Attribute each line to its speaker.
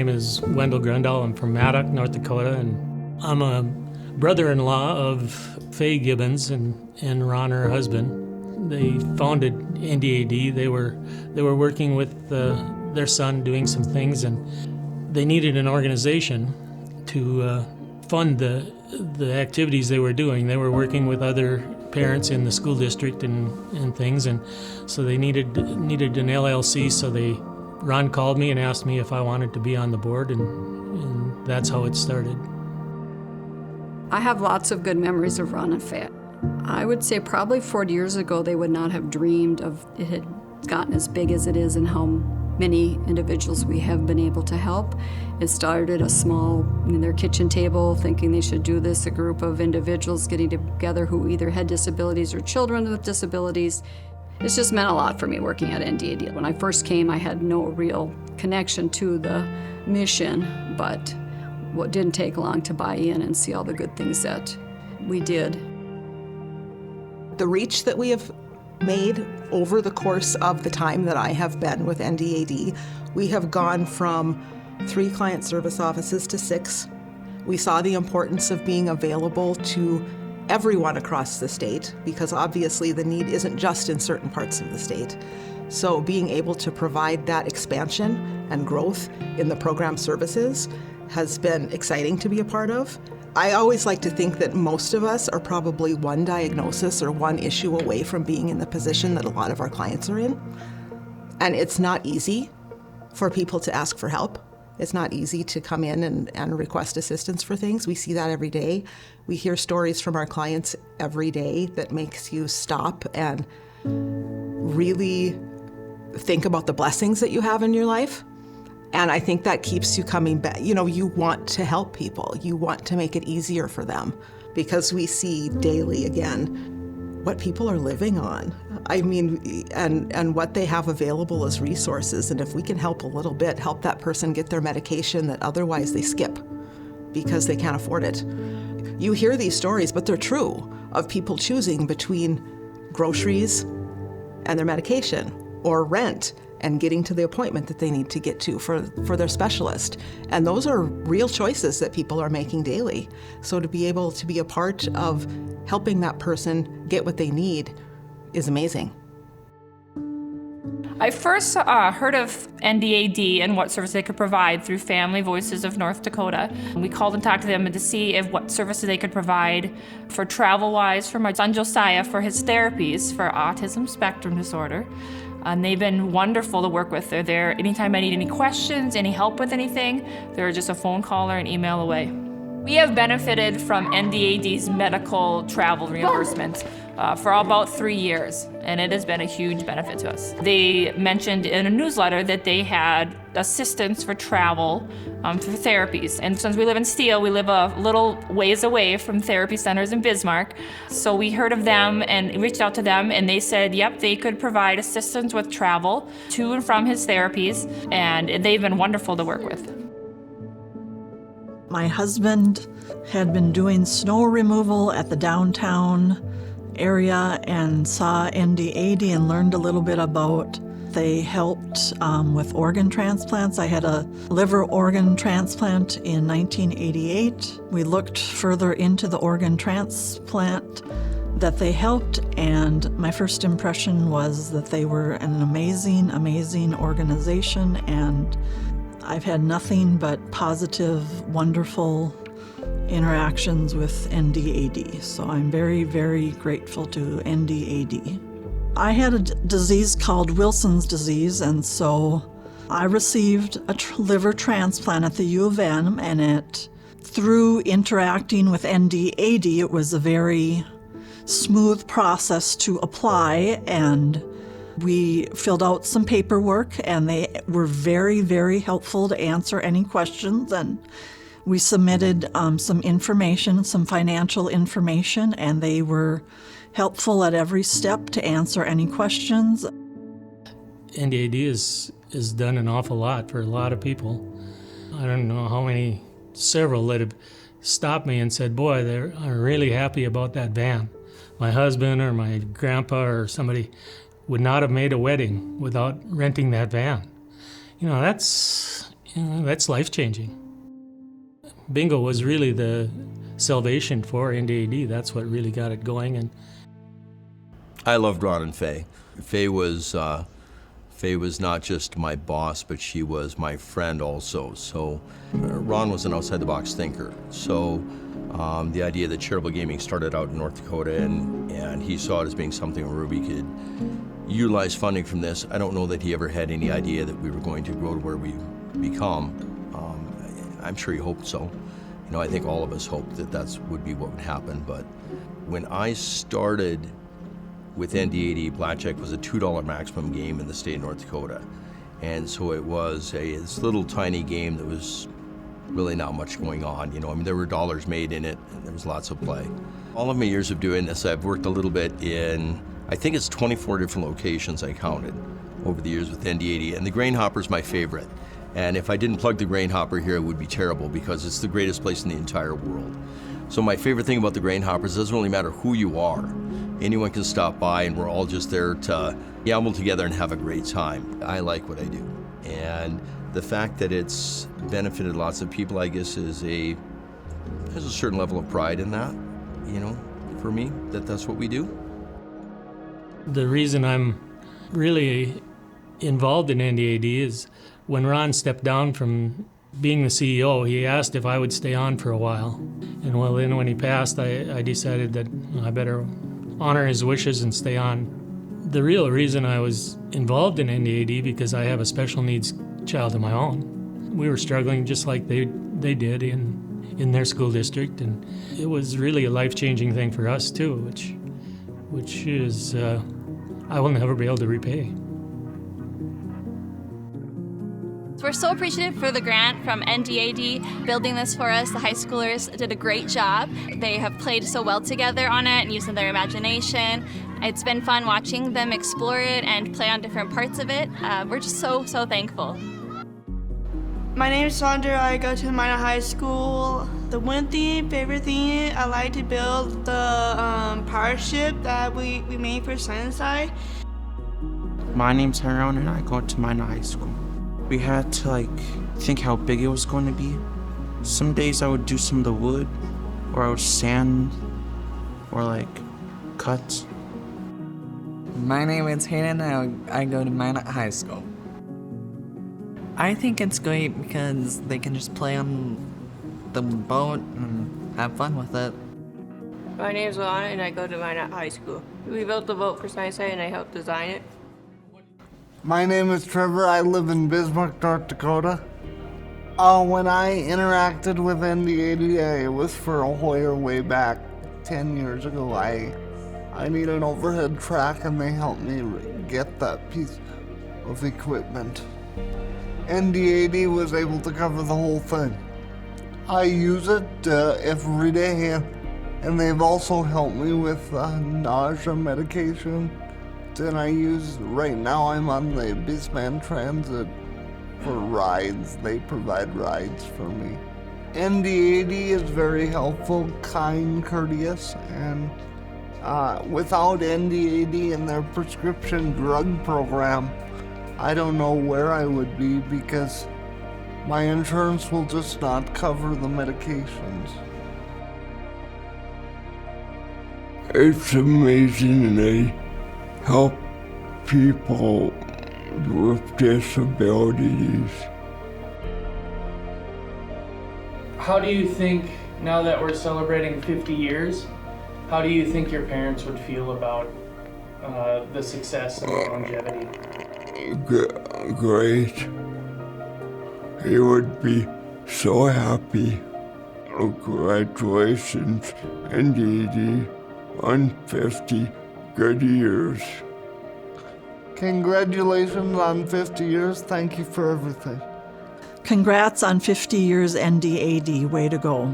Speaker 1: name is Wendell Grundall. I'm from Maddock, North Dakota, and I'm a brother-in-law of Faye Gibbons and Ron, her husband. They founded NDAD. They were working with their son doing some things, and they needed an organization to fund the activities they were doing. They were working with other parents in the school district and things, and so they needed an LLC. So Ron called me and asked me if I wanted to be on the board, and that's how it started.
Speaker 2: I have lots of good memories of Ron and Faye. I would say probably 40 years ago they would not have dreamed of it had gotten as big as it is and how many individuals we have been able to help. It started a small, in their kitchen table, thinking they should do this, a group of individuals getting together who either had disabilities or children with disabilities. It's just meant a lot for me working at NDAD. When I first came, I had no real connection to the mission, but it didn't take long to buy in and see all the good things that we did.
Speaker 3: The reach that we have made over the course of the time that I have been with NDAD, we have gone from 3 client service offices to 6. We saw the importance of being available to everyone across the state, because obviously the need isn't just in certain parts of the state. So being able to provide that expansion and growth in the program services has been exciting to be a part of. I always like to think that most of us are probably one diagnosis or one issue away from being in the position that a lot of our clients are in. And it's not easy for people to ask for help. It's not easy to come in and request assistance for things. We see that every day. We hear stories from our clients every day that makes you stop and really think about the blessings that you have in your life. And I think that keeps you coming back. You know, you want to help people. You want to make it easier for them, because we see daily, again, what people are living on. I mean, and what they have available as resources. And if we can help a little bit, help that person get their medication that otherwise they skip because they can't afford it. You hear these stories, but they're true, of people choosing between groceries and their medication, or rent and getting to the appointment that they need to get to for their specialist. And those are real choices that people are making daily. So to be able to be a part of helping that person get what they need is amazing.
Speaker 4: I first heard of NDAD and what service they could provide through Family Voices of North Dakota. We called and talked to them to see what services they could provide for travel-wise for my son Josiah for his therapies for autism spectrum disorder. And they've been wonderful to work with. They're there anytime I need any questions, any help with anything. They're just a phone call or an email away. We have benefited from NDAD's medical travel reimbursement for about 3 years, and it has been a huge benefit to us. They mentioned in a newsletter that they had assistance for travel for therapies. And since we live in Steele, we live a little ways away from therapy centers in Bismarck. So we heard of them and reached out to them, and they said, yep, they could provide assistance with travel to and from his therapies, and they've been wonderful to work with.
Speaker 5: My husband had been doing snow removal at the downtown area and saw NDAD and learned a little bit about. They helped with organ transplants. I had a liver organ transplant in 1988. We looked further into the organ transplant that they helped, and my first impression was that they were an amazing, amazing organization, and I've had nothing but positive, wonderful interactions with NDAD. So I'm very, very grateful to NDAD. I had a disease called Wilson's disease, and so I received a liver transplant at the U of M, and through interacting with NDAD, it was a very smooth process to apply, and we filled out some paperwork, and they were very, very helpful to answer any questions, and we submitted some information, some financial information, and they were helpful at every step to answer any questions.
Speaker 1: NDAD has done an awful lot for a lot of people. I don't know how many, several that have stopped me and said, boy, they're really happy about that van. My husband or my grandpa or somebody would not have made a wedding without renting that van. You know, that's that's life-changing. Bingo was really the salvation for NDAD. That's what really got it going. And
Speaker 6: I loved Ron and Faye. Faye was not just my boss, but she was my friend also. So Ron was an outside-the-box thinker. So the idea that charitable gaming started out in North Dakota, and he saw it as being something where we could utilize funding from this. I don't know that he ever had any idea that we were going to grow to where we become. I'm sure he hoped so. You know, I think all of us hoped that would be what would happen. But when I started with NDAD, blackjack was a $2 maximum game in the state of North Dakota. And so it was this little tiny game that was really not much going on. You know, I mean, there were dollars made in it, and there was lots of play. All of my years of doing this, I've worked a little bit in, I think it's 24 different locations I counted over the years with NDAD, and the Grain Hopper is my favorite. And if I didn't plug the Grain Hopper here, it would be terrible because it's the greatest place in the entire world. So my favorite thing about the Grain Hopper is it doesn't really matter who you are. Anyone can stop by, and we're all just there to gamble together and have a great time. I like what I do. And the fact that it's benefited lots of people, I guess, there's a certain level of pride in that, you know, for me, that's what we do.
Speaker 1: the reason I'm really involved in NDAD is when Ron stepped down from being the CEO, he asked if I would stay on for a while. And well, then when he passed, I decided that I better honor his wishes and stay on. The real reason I was involved in NDAD because I have a special needs child of my own. We were struggling just like they did in their school district, and it was really a life-changing thing for us too, which is I will never be able to repay.
Speaker 7: We're so appreciative for the grant from NDAD building this for us. The high schoolers did a great job. They have played so well together on it and using their imagination. It's been fun watching them explore it and play on different parts of it. We're just so thankful.
Speaker 8: My name is Sandra. I go to Minot High School. The one favorite thing, I like to build the power ship that we made for Sunnyside.
Speaker 9: My name's Tyrone and I go to Minot High School. We had to think how big it was going to be. Some days I would do some of the wood, or I would sand, or cut.
Speaker 10: My name is Hayden and I go to Minot High School. I think it's great because they can just play on the boat and have fun with it.
Speaker 11: My name's Alana and I go to Minot High School. We built the boat for Sunnyside and I helped design it.
Speaker 12: My name is Trevor. I live in Bismarck, North Dakota. When I interacted with NDAD, it was for a Hoyer way back 10 years ago. I need an overhead track and they helped me get that piece of equipment. NDAD was able to cover the whole thing. I use it every day, and they've also helped me with nausea medication. And right now I'm on the Bisman Transit for rides. They provide rides for me. NDAD is very helpful, kind, courteous, and without NDAD and their prescription drug program, I don't know where I would be because my insurance will just not cover the medications.
Speaker 13: It's amazing they help people with disabilities.
Speaker 14: How do you think, now that we're celebrating 50 years, how do you think your parents would feel about the success and the longevity?
Speaker 13: Great. He would be so happy. Congratulations, NDAD, on 50 good years.
Speaker 12: Congratulations on 50 years. Thank you for everything.
Speaker 5: Congrats on 50 years, NDAD. Way to go.